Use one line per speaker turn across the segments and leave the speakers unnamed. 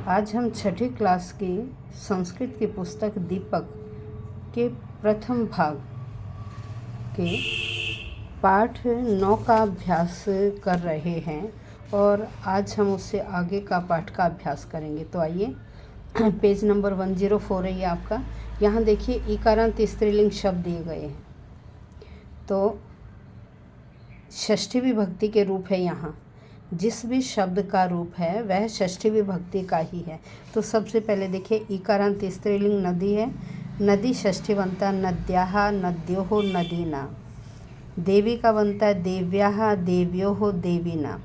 आज हम छठी क्लास की संस्कृत की पुस्तक दीपक के प्रथम भाग के पाठ 9 का अभ्यास कर रहे हैं और आज हम उससे आगे का पाठ का अभ्यास करेंगे। तो आइए, पेज नंबर 104 है ये आपका। यहाँ देखिए इकारांत स्त्रीलिंग शब्द दिए गए हैं। तो षष्ठी विभक्ति के रूप है। यहाँ जिस भी शब्द का रूप है वह षष्ठी विभक्ति का ही है। तो सबसे पहले देखिए इकारांत स्त्रीलिंग नदी है। नदी षष्ठी बनता है नद्याः नद्योः नदीना। देवी का बनता है देव्याः देव्योः देवीना।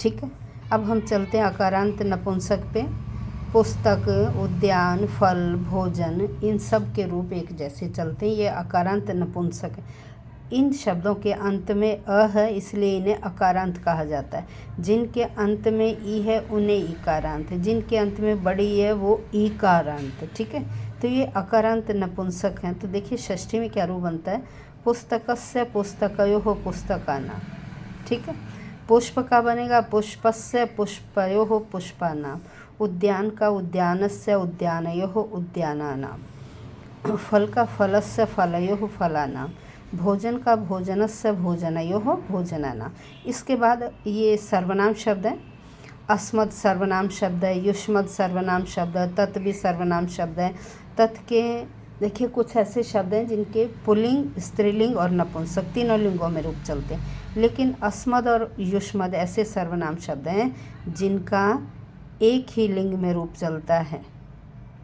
ठीक है, अब हम चलते हैं अकारांत नपुंसक पे। पुस्तक, उद्यान, फल, भोजन, इन सब के रूप एक जैसे चलते हैं। ये अकारांत नपुंसक है। इन शब्दों के अंत में अ है, इसलिए इन्हें अकारांत कहा जाता है। जिनके अंत में ई है उन्हें इकारांत, जिनके अंत में बड़ी है वो ईकारांत। ठीक है, तो ये अकारांत नपुंसक हैं। तो देखिए षष्ठी में क्या रूप बनता है, पुस्तकस्य पुस्तकयोः पुस्तकानां। ठीक है, पुष्प का बनेगा पुष्पस्य पुष्पयोः पुष्पानां। उद्यान का उद्यानस्य उद्यानयोः उद्यानानां। फल का फलस्य फलयोः फलानां। भोजन का भोजनस्य भोजनयोः भोजनानां। इसके बाद ये सर्वनाम शब्द है। अस्मद सर्वनाम शब्द है, युष्मद सर्वनाम शब्द है, तत् भी सर्वनाम शब्द है। तत् के देखिए कुछ ऐसे शब्द हैं जिनके पुल्लिंग, स्त्रीलिंग और नपुंसक तीनों लिंगों में रूप चलते हैं। लेकिन अस्मद और युष्मद ऐसे सर्वनाम शब्द हैं जिनका एक ही लिंग में रूप चलता है।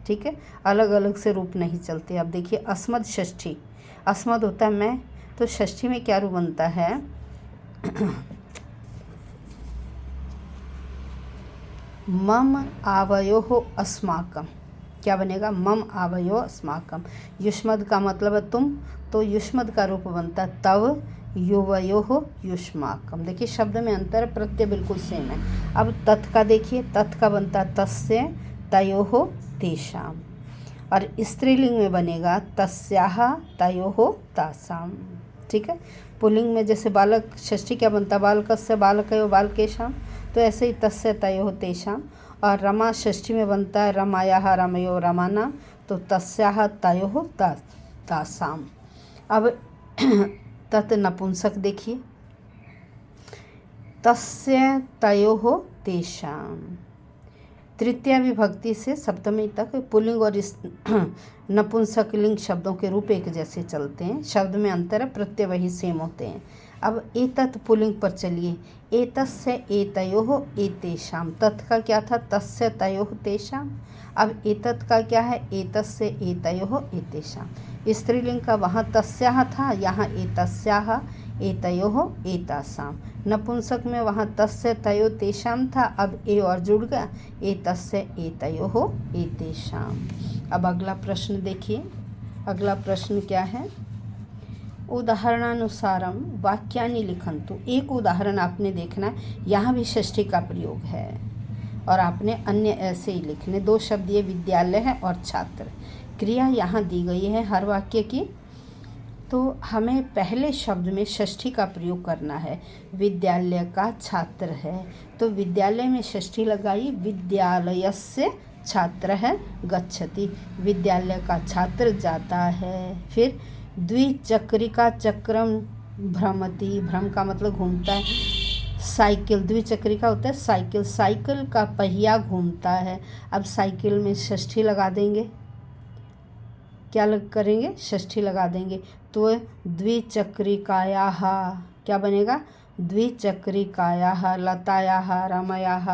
ठीक है, अलग अलग से रूप नहीं चलते। अब देखिए अस्मद षष्ठी, अस्मद होता है मैं, तो षष्ठी में क्या रूप बनता है, मम आवयोः अस्माकम। क्या बनेगा, मम आवयोः अस्माकम। युष्मद का मतलब है तुम, तो युष्मद का रूप बनता है तव युवयोः युष्माकम। देखिए शब्द में अंतर, प्रत्यय बिल्कुल सेम है। अब तत् का देखिए, तत् का बनता है तस्य तयोः तेषां, और स्त्रीलिंग में बनेगा तस्याः तयोः तासां। ठीक है, पुल्लिंग में जैसे बालक षष्ठी क्या बनता है, बालकस्य बालकयोः बालकेषां, तो ऐसे ही तस्य तयोः तेषां। और रमा षष्ठी में बनता है रमायाः रमयोः रमानां, तो तस्याः तयोः तासां। अब तत् नपुंसक देखिए, तस्य तयोः तेषां। तृतीया विभक्ति से सप्तमी तक पुल्लिंग और नपुंसक लिंग शब्दों के रूप एक जैसे चलते हैं। शब्द में अंतर है, प्रत्यय वही सेम होते हैं। अब एतत् पुल्लिंग पर चलिए, एतस्य एतयोः एतेषां। तत् का क्या था, तस्य तयोः तेषां। अब एतत् का क्या है, एतस्य एतयोः एतेषां। स्त्रीलिंग का वहाँ तस्याः था, यहाँ एतस्याः एतयोः एतासां। नपुंसक में वहाँ तस्य तयोः तेषां था, अब ए और जुड़ गया, एतस्य एतयोः एतेषां। अब अगला प्रश्न देखिए। अगला प्रश्न क्या है, उदाहरणानुसारम वाक्यानि लिखन्तु। एक उदाहरण आपने देखना है, यहाँ भी षष्ठी का प्रयोग है और आपने अन्य ऐसे ही लिखने। 2 शब्द ये विद्यालय है और छात्र। क्रिया यहाँ दी गई है हर वाक्य की, तो हमें पहले शब्द में षष्ठी का प्रयोग करना है। विद्यालय का छात्र है, तो विद्यालय में षष्ठी लगाई, विद्यालयस्य छात्रः गच्छति। विद्यालय का छात्र जाता है। फिर द्विचक्रिका चक्रम भ्रमति, भ्रम का मतलब घूमता है। साइकिल, द्विचक्रिका होता है साइकिल, साइकिल का पहिया घूमता है। अब साइकिल में षष्ठी लगा देंगे, क्या करेंगे, षष्ठी लगा देंगे, तो द्विचक्रिकायाः क्या बनेगा, द्विचक्रिकायाः लतायाः रमयाः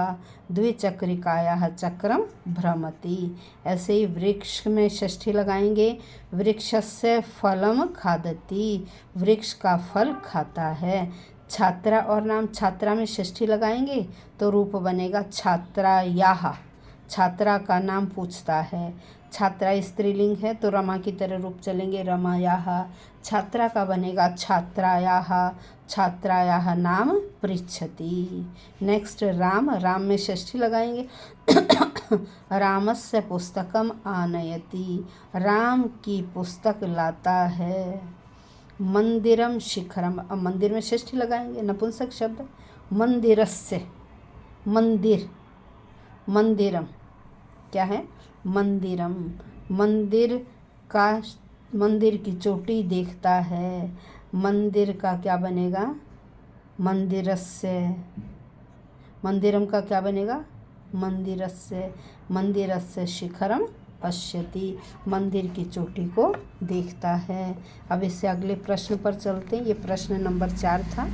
द्विचक्रिकायाः चक्रम भ्रमति। ऐसे ही वृक्ष में षष्ठी लगाएंगे, वृक्षस्य फलम खादति, वृक्ष का फल खाता है। छात्रा और नाम छात्रा में षष्ठी लगाएंगे तो रूप बनेगा छात्रायाः, छात्रा का नाम पूछता है। छात्रा स्त्रीलिंग है तो रमा की तरह रूप चलेंगे, रमायाः। छात्रा का बनेगा छात्रायाः, छात्रायाः नाम पृच्छति। नेक्स्ट राम, राम में षष्ठी लगाएंगे, रामस्य पुस्तकम आनयति, राम की पुस्तक लाता है। मंदिरम शिखरम, अब मंदिर में षष्ठी लगाएंगे, नपुंसक शब्द। मंदिरस्य, मंदिर, मंदिरम, क्या है? मंदिरम। मंदिर की चोटी देखता है। मंदिर का क्या बनेगा? मंदिरस्य। मंदिरम का क्या बनेगा? मंदिरस्य। मंदिरस्य शिखरम पश्यति। मंदिर की चोटी को देखता है। अब इससे अगले प्रश्न पर चलते हैं। ये प्रश्न नंबर 4 था।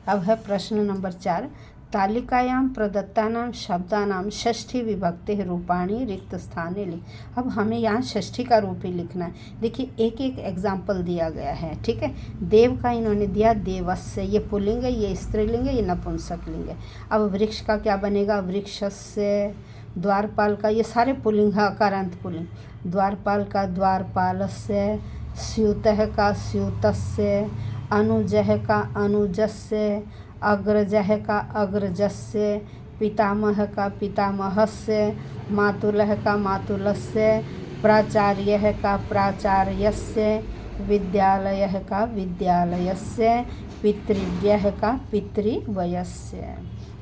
अब है प्रश्न नंबर 4। तालिकायां प्रदत्तानां शब्दानां षष्ठी विभक्ति रूपाणी रिक्त स्थाने लिख। अब हमें यहाँ षष्ठी का रूप ही लिखना है। देखिए एक एक एग्जाम्पल दिया गया है, ठीक है। देव का इन्होंने दिया देवस्य, ये पुल्लिंग है, ये स्त्रीलिंग है, ये नपुंसकलिंग है। अब वृक्ष का क्या बनेगा? वृक्षस्य। द्वारपाल का, ये सारे पुल्लिंग है, अकारांत पुल्लिंग। द्वारपाल का द्वारपालस्य। स्यूतः का स्यूतस्य। अनुजः का अनुजस्य। अग्रजः का अग्रजस्य। पितामह का पितामहस्य। मातुलः का मातुलस्य। प्राचार्यः का प्राचार्यस्य। विद्यालयः का विद्यालयस्य। पितृव्यः का पितृव्यस्य।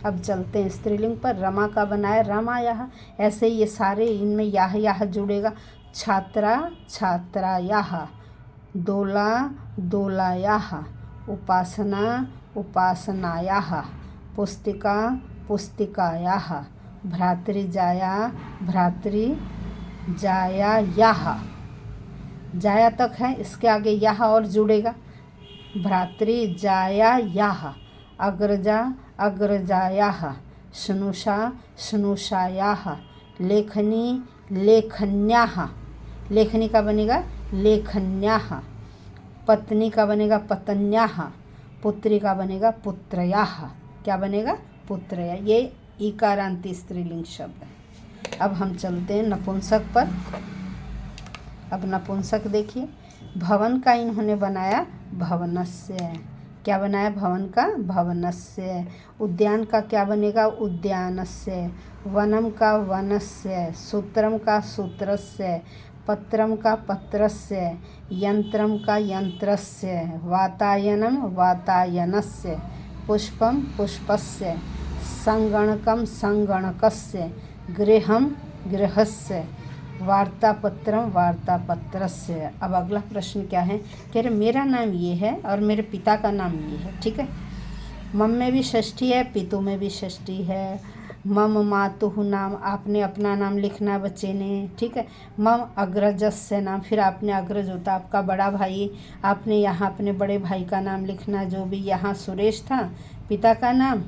अब चलते हैं स्त्रीलिंग पर। रमा का बनाया रमायाः। ऐसे ये सारे इनमें याह जुड़ेगा। छात्रा छात्रायाः। दोला दोलायाः। उपासना उपासनायाः। पुस्तिका पुस्तिकायाः। भ्रातृजाया भ्रातृजायायाः। जाया तक है, इसके आगे यह और जुड़ेगा। भ्रातृजायायाः। अग्रजा अग्रजायाः। स्नुषा स्नुषायाः। लेखनी लेखन्याः। लेखनी का बनेगा लेखन्याः। पत्नी का बनेगा पत्न्याः। पुत्री का बनेगा पुत्रयाः। क्या बनेगा? पुत्रया। ये इकारांती स्त्रीलिंग शब्द है। अब हम चलते हैं नपुंसक पर। अब नपुंसक देखिए। भवन का इन्होंने बनाया भवनस्य। क्या बनाया? भवन का भवनस्य। उद्यान का क्या बनेगा? उद्यानस्य। वनम का वनस्य। सूत्रम का सूत्रस्य। पत्रम का पत्रस्य। यंत्रम का यंत्रस्य। वातायनम वातायनस्य। पुष्पम पुष्पस्य। संगणकम संगणकस्य। गृहम गृहस्य। वार्तापत्रम वार्तापत्रस्य। अब अगला प्रश्न क्या है? कह रहे मेरा नाम ये है और मेरे पिता का नाम ये है, ठीक है। मम में भी षष्ठी है, पितु में भी षष्ठी है। मम मातुः नाम, आपने अपना नाम लिखना बच्चे ने, ठीक है। मम अग्रजस्य नाम, फिर आपने अग्रज होता आपका बड़ा भाई, आपने यहाँ अपने बड़े भाई का नाम लिखना। जो भी यहाँ सुरेश था पिता का नाम,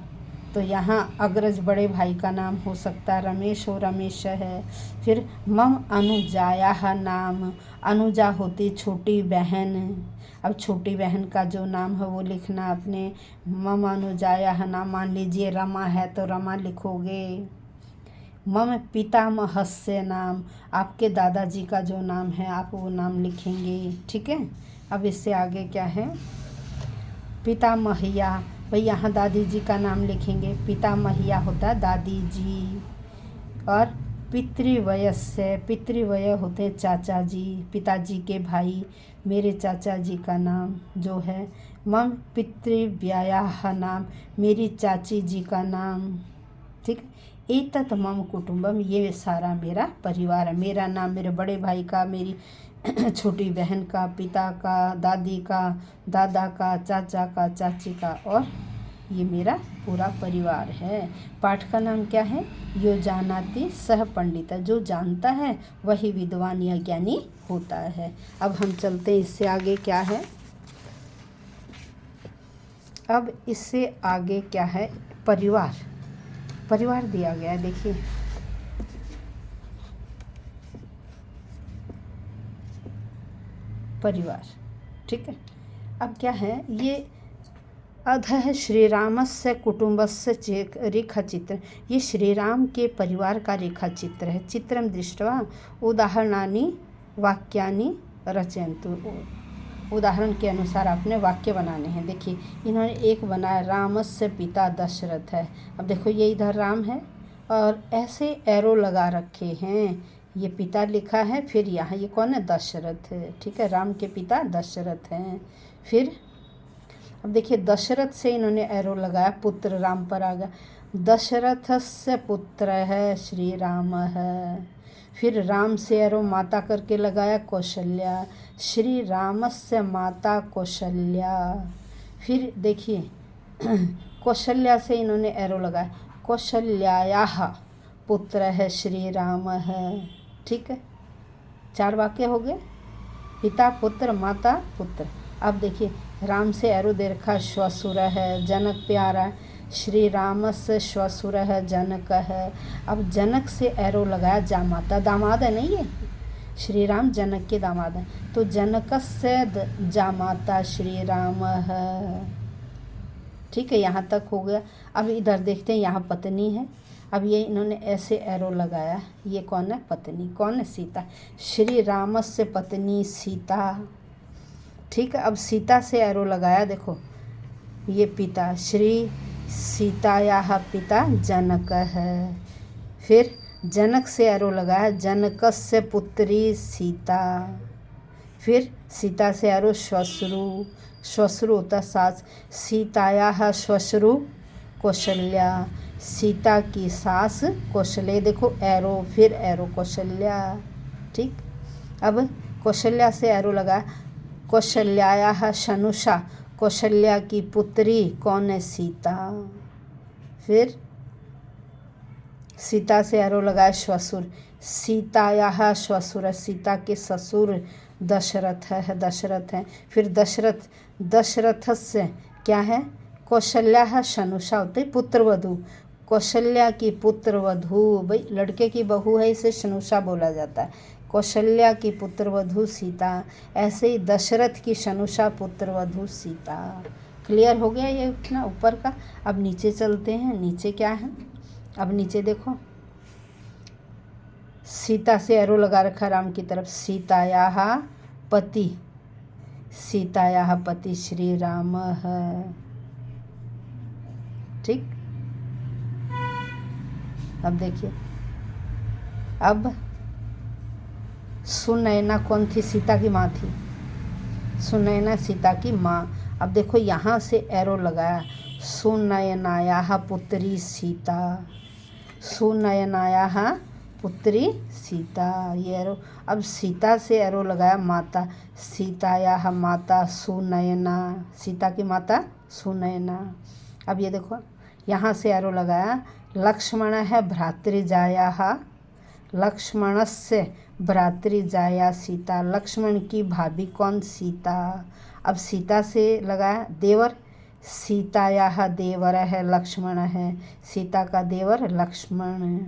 तो यहाँ अग्रज बड़े भाई का नाम हो सकता है रमेश हो, रमेश है। फिर मम अनुजायाः नाम, अनुजा होती छोटी बहन। अब छोटी बहन का जो नाम है वो लिखना आपने। मम अनुजायाः नाम, मान लीजिए रमा है तो रमा लिखोगे। मम पितामहस्य नाम, आपके दादाजी का जो नाम है आप वो नाम लिखेंगे, ठीक है। अब इससे आगे क्या है? पितामहिया, भाई यहाँ दादी जी का नाम लिखेंगे। पितामहिया होता है दादी जी। और पितृव्यस्य, पितृव्यय होते चाचा जी, पिताजी के भाई, मेरे चाचा जी का नाम जो है। मम पितृव्यायाः नाम, मेरी चाची जी का नाम, ठीक। एतत् मम कुटुंबम, ये सारा मेरा परिवार है। मेरा नाम, मेरे बड़े भाई का, मेरी छोटी बहन का, पिता का, दादी का, दादा का, चाचा का, चाची का, और ये मेरा पूरा परिवार है। पाठ का नाम क्या है? यो जानाति सह पंडित, जो जानता है वही विद्वान या ज्ञानी होता है। अब हम चलते हैं इससे आगे क्या है। अब इससे आगे क्या है? परिवार। परिवार दिया गया है, देखिए। परिवार, ठीक है। अब क्या है? ये अधः श्रीरामस्य कुटुंबस्य रेखाचित्र, ये श्रीराम के परिवार का रेखाचित्र है। चित्रम दृष्ट्वा उदाहरणानि वाक्यानि रचयन्तु, उदाहरण के अनुसार आपने वाक्य बनाने हैं। देखिए इन्होंने एक बनाया, रामस्य पिता दशरथ है। अब देखो ये इधर राम है और ऐसे एरो लगा रखे हैं, ये पिता लिखा है, फिर यहाँ ये कौन है? दशरथ है, ठीक है। राम के पिता दशरथ हैं। फिर अब देखिए दशरथ से इन्होंने एरो लगाया, पुत्र राम पर आ गया। दशरथस्य पुत्र है श्री राम है। फिर राम से एरो माता करके लगाया, कौशल्या, श्री रामस्य माता कौशल्या। फिर देखिए कौशल्या से इन्होंने एरो लगाया, कौशल्यायाः पुत्र है श्री राम है। ठीक है, 4 वाक्य हो गए, पिता पुत्र माता पुत्र। अब देखिए राम से एरो दे रखा, श्वशुर है, जनक पे आ रहा है, श्री रामस्य श्वशुर है, जनक है। अब जनक से एरो लगाया, जामाता, दामाद है नहीं ये, श्री राम जनक के दामाद हैं, तो जनकस्य जामाता श्री राम है। ठीक है, यहाँ तक हो गया। अब इधर देखते हैं, यहाँ पत्नी है। अब ये इन्होंने ऐसे एरो लगाया, ये कौन है, पत्नी, कौन है, सीता, श्री रामस्य पत्नी सीता। ठीक है, अब सीता से एरो लगाया, देखो ये पिता, श्री सीतायाः पिता जनक है। फिर जनक से एरो लगाया, जनकस्य पुत्री सीता। फिर सीता से एरो श्वशुरु, श्वशुरु होता सास, सीतायाः श्वशुरु कौशल्या, सीता की सास कौशल्या। देखो एरो, फिर एरो कौशल्या। ठीक, अब कौशल्या से एरो लगाया, कौशल्यायाः शनुषा, कौशल्या की पुत्री कौन है, सीता। फिर सीता से एरो लगाया, श्वशुर, सीतायाः श्वशुर, सीता के ससुर दशरथ है, दशरथ है। फिर दशरथ, दशरथस्य क्या है, कौशल्याः शनुषा होते पुत्रवधू, कौशल्या की पुत्रवधू, भाई लड़के की बहू है, इसे शनुषा बोला जाता है। कौशल्या की पुत्रवधू सीता, ऐसे ही दशरथ की शनुषा पुत्रवधू सीता। क्लियर हो गया ये इतना ऊपर का। अब नीचे चलते हैं, नीचे क्या है, अब नीचे देखो, सीता से एरो लगा रखा राम की तरफ, सीतायाः पति, सीतायाः पति श्री राम है। ठीक, अब देखिए, अब सुनैना कौन थी, सीता की माँ थी, सुनैना सीता की माँ। अब देखो यहाँ से एरो लगाया, सुनयनायाः पुत्री सीता, सुनयनायाः पुत्री सीता, ये एरो। अब सीता से एरो लगाया, माता, सीतायाः माता सुनयना, सीता की माता सुनयना। अब ये देखो यहाँ से एरो लगाया, लक्ष्मण है भ्रातृजायाः, लक्ष्मणस्य भ्रातृजाया सीता, लक्ष्मण की भाभी कौन, सीता। अब सीता से लगाया देवर, सीतायाः देवर है, लक्ष्मण है, सीता का देवर लक्ष्मण।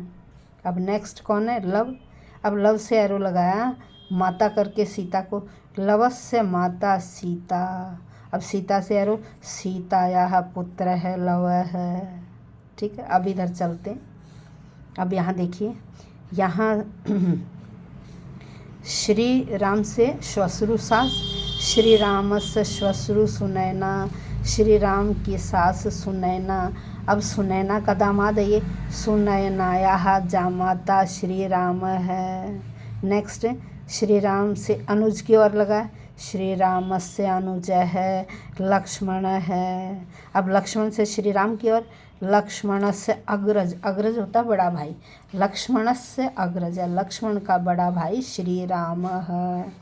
अब नेक्स्ट कौन है, लव। अब लव से एरो लगाया, माता करके सीता को, लवस्य माता सीता। अब सीता से एरो, सीतायाः पुत्र है, लव है। ठीक है, अब इधर चलते हैं। अब यहाँ देखिए, यहाँ श्री राम से श्वशुरु सास, श्री रामस्य श्वशुरु सुनैना, श्री राम की सास सुनैना। अब सुनैना का दामाद है ये, सुनैनायाः जामाता श्री राम है। नेक्स्ट श्री राम से अनुज की ओर लगा, श्री रामस्य अनुज है, लक्ष्मण है। अब लक्ष्मण से श्री राम की ओर, लक्ष्मण से अग्रज, अग्रज होता बड़ा भाई, लक्ष्मण से अग्रज है, लक्ष्मण का बड़ा भाई श्री राम है।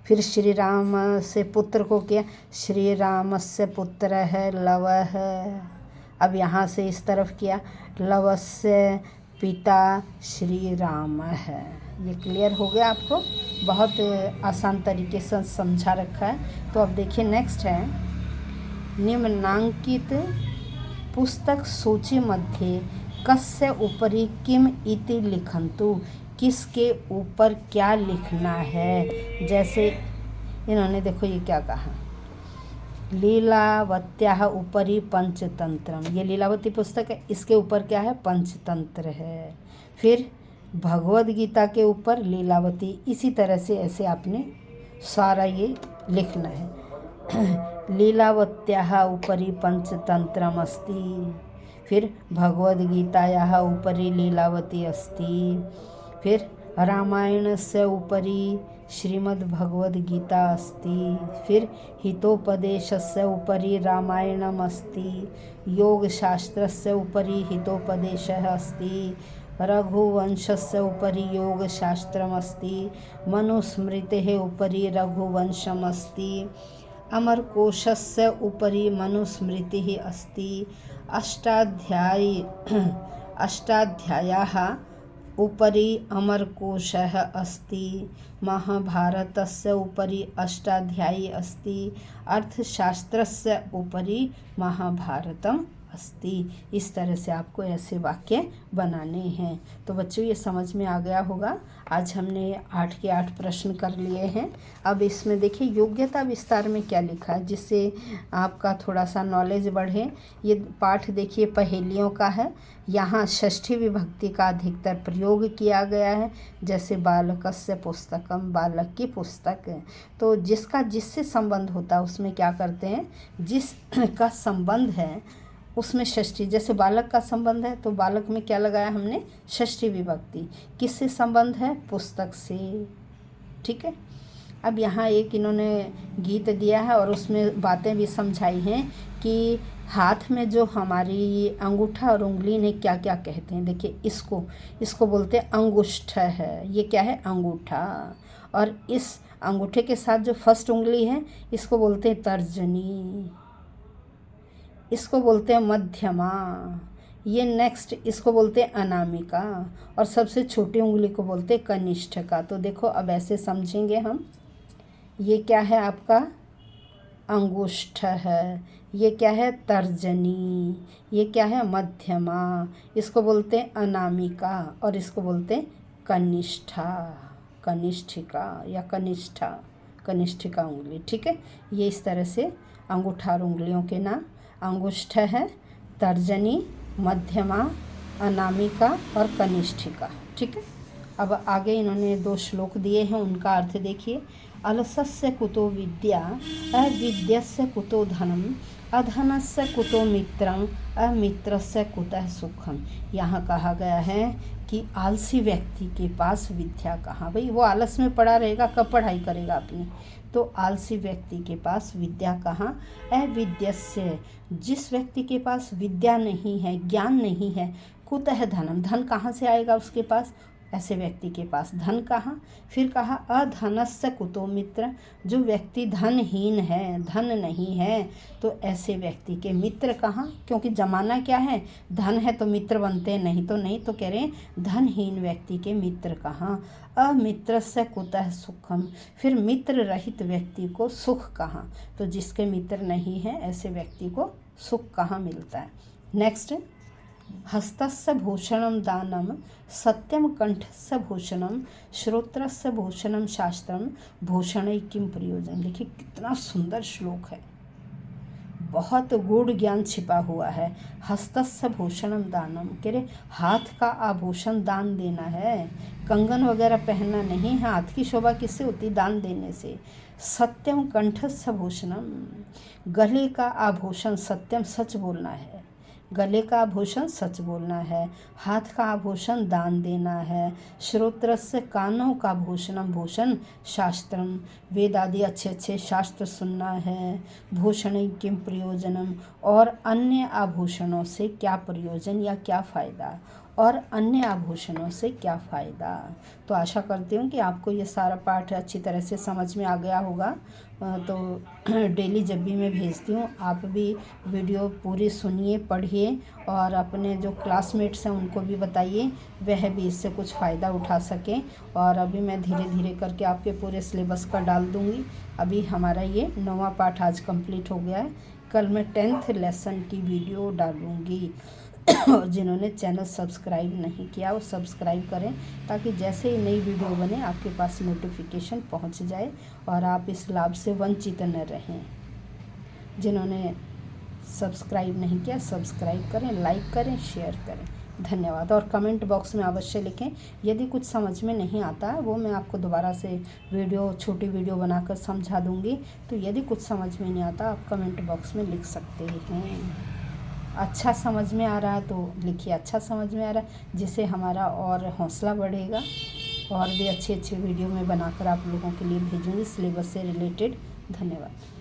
फिर श्री राम से पुत्र को किया, श्री राम से पुत्र है, लव है। अब यहाँ से इस तरफ किया, लव से पिता श्री राम है। ये क्लियर हो गया आपको, बहुत आसान तरीके से समझा रखा है। तो अब देखिए नेक्स्ट है, निम्नांकित पुस्तक सूची मध्ये कस्य उपरि किम इति लिखन्तु, किसके ऊपर क्या लिखना है। जैसे इन्होंने देखो ये क्या कहा, लीलावत्याः उपरि पंचतंत्रम, ये लीलावती पुस्तक है, इसके ऊपर क्या है, पंचतंत्र है। फिर भगवद गीता के ऊपर लीलावती, इसी तरह से ऐसे आपने सारा ये लिखना है। लीलावत्याः उपरि पंचतंत्रम अस्ति, फिर भगवद्गीतायाः उपरि लीलावती अस्ति, फिर रामायणस्य उपरि श्रीमद्भगवद्गीता अस्ति, फिर हितोपदेशस्य उपरि रामायणम् अस्ति, योगशास्त्रस्य उपरि हितोपदेशः अस्ति, रघुवंशस्य उपरि योगशास्त्रमस्ति, मनुस्मृतेः उपरि रघुवंशम् अस्ति, अमरकोशस्य उपरि मनुस्मृतिः अस्ति, अष्टाध्याय्याः उपरि अमरकोशः अस्ति, महाभारतस्य उपरि अष्टाध्यायी अस्ति, अर्थशास्त्रस्य उपरि महाभारतम् अस्ति। इस तरह से आपको ऐसे वाक्य बनाने हैं। तो बच्चों ये समझ में आ गया होगा। आज हमने 8 के 8 प्रश्न कर लिए हैं। अब इसमें देखिए योग्यता विस्तार में क्या लिखा है, जिससे आपका थोड़ा सा नॉलेज बढ़े। ये पाठ देखिए पहेलियों का है। यहाँ षष्ठी विभक्ति का अधिकतर प्रयोग किया गया है, जैसे बालकस्य पुस्तकम, बालक की पुस्तक। तो जिसका जिससे संबंध होता है उसमें क्या करते हैं, जिसका संबंध है उसमें षष्ठी। जैसे बालक का संबंध है तो बालक में क्या लगाया हमने, षष्ठी विभक्ति। किससे संबंध है, पुस्तक से। ठीक है। अब यहाँ एक इन्होंने गीत दिया है और उसमें बातें भी समझाई हैं कि हाथ में जो हमारी अंगूठा और उंगली ने क्या क्या कहते हैं। देखिए इसको बोलते हैं अंगुष्ठ है। ये क्या है, अंगूठा। और इस अंगूठे के साथ जो फर्स्ट उंगली है इसको बोलते हैं तर्जनी, इसको बोलते हैं मध्यमा। ये नेक्स्ट इसको बोलते हैं अनामिका, और सबसे छोटी उंगली को बोलते हैं कनिष्ठिका। तो देखो अब ऐसे समझेंगे हम। ये क्या है आपका अंगुष्ठ है, ये क्या है तर्जनी, ये क्या है मध्यमा, इसको बोलते हैं अनामिका, और इसको बोलते हैं कनिष्ठा, कनिष्ठिका या कनिष्ठिका उंगली। ठीक है। ये इस तरह से अंगूठा और उंगलियों के नाम अंगुष्ठ है, तर्जनी, मध्यमा, अनामिका और कनिष्ठिका। ठीक है। अब आगे इन्होंने 2 श्लोक दिए हैं, उनका अर्थ देखिए। अलसस्य कुतो विद्या, अविद्यस्य कुतो धनम, अधनस्य कुतो मित्रं, अमित्रस्य कुतः सुखम। यहाँ कहा गया है कि आलसी व्यक्ति के पास विद्या कहाँ। भाई वो आलस में पड़ा रहेगा, कब पढ़ाई करेगा अपनी। तो आलसी व्यक्ति के पास विद्या कहाँ, अविद्यस्य, जिस व्यक्ति के पास विद्या नहीं है, ज्ञान नहीं है, कुतः धनम, धन कहाँ से आएगा उसके पास, ऐसे व्यक्ति के पास धन कहाँ। फिर कहा अधनस्य कुतो मित्र, जो व्यक्ति धनहीन है, धन नहीं है, तो ऐसे व्यक्ति के मित्र कहाँ। क्योंकि जमाना क्या है, धन है तो मित्र बनते, नहीं तो नहीं। तो कह रहे हैं धनहीन व्यक्ति के मित्र कहाँ। अमित्रस्य कुतः सुखम, फिर मित्र रहित व्यक्ति को सुख कहाँ। तो जिसके मित्र नहीं है ऐसे व्यक्ति को सुख कहाँ मिलता है। नेक्स्ट, हस्तस्य भूषणं दानं, सत्यम कंठस्य भूषणं, श्रोत्रस्य भूषणं शास्त्रम, भूषणै किं प्रयोजन। देखिए कितना सुंदर श्लोक है, बहुत गूढ़ ज्ञान छिपा हुआ है। हस्तस्य भूषणं दानम, कह रहे हाथ का आभूषण दान देना है, कंगन वगैरह पहनना नहीं है। हाथ की शोभा किससे होती, दान देने से। सत्यम कंठस्य भूषणम, गले का आभूषण, सत्यम सच बोलना है, गले का आभूषण सच बोलना है। हाथ का आभूषण दान देना है। श्रोत्रस्य, कानों का भूषणम, भूषण शास्त्रम, वेद आदि अच्छे अच्छे शास्त्र सुनना है। भूषण किम प्रयोजनम, और अन्य आभूषणों से क्या प्रयोजन या क्या फ़ायदा, और अन्य आभूषणों से क्या फ़ायदा। तो आशा करती हूँ कि आपको ये सारा पाठ अच्छी तरह से समझ में आ गया होगा। तो डेली जब भी मैं भेजती हूँ आप भी वीडियो पूरी सुनिए, पढ़िए, और अपने जो क्लासमेट्स हैं उनको भी बताइए, वह भी इससे कुछ फ़ायदा उठा सकें। और अभी मैं धीरे धीरे करके आपके पूरे सिलेबस का डाल दूँगी। अभी हमारा ये 9वां पाठ आज कंप्लीट हो गया है। कल मैं 10th लेसन की वीडियो डालूँगी। और जिन्होंने चैनल सब्सक्राइब नहीं किया वो सब्सक्राइब करें, ताकि जैसे ही नई वीडियो बने आपके पास नोटिफिकेशन पहुंच जाए और आप इस लाभ से वंचित न रहें। जिन्होंने सब्सक्राइब नहीं किया सब्सक्राइब करें, लाइक करें, शेयर करें। धन्यवाद। और कमेंट बॉक्स में अवश्य लिखें यदि कुछ समझ में नहीं आता, वो मैं आपको दोबारा से छोटी वीडियो बनाकर समझा दूँगी। तो यदि कुछ समझ में नहीं आता आप कमेंट बॉक्स में लिख सकते हैं। अच्छा समझ में आ रहा है तो लिखिए अच्छा समझ में आ रहा है, जिससे हमारा और हौसला बढ़ेगा। और भी अच्छे अच्छे वीडियो मैं बनाकर आप लोगों के लिए भेजूँगी सिलेबस से रिलेटेड। धन्यवाद।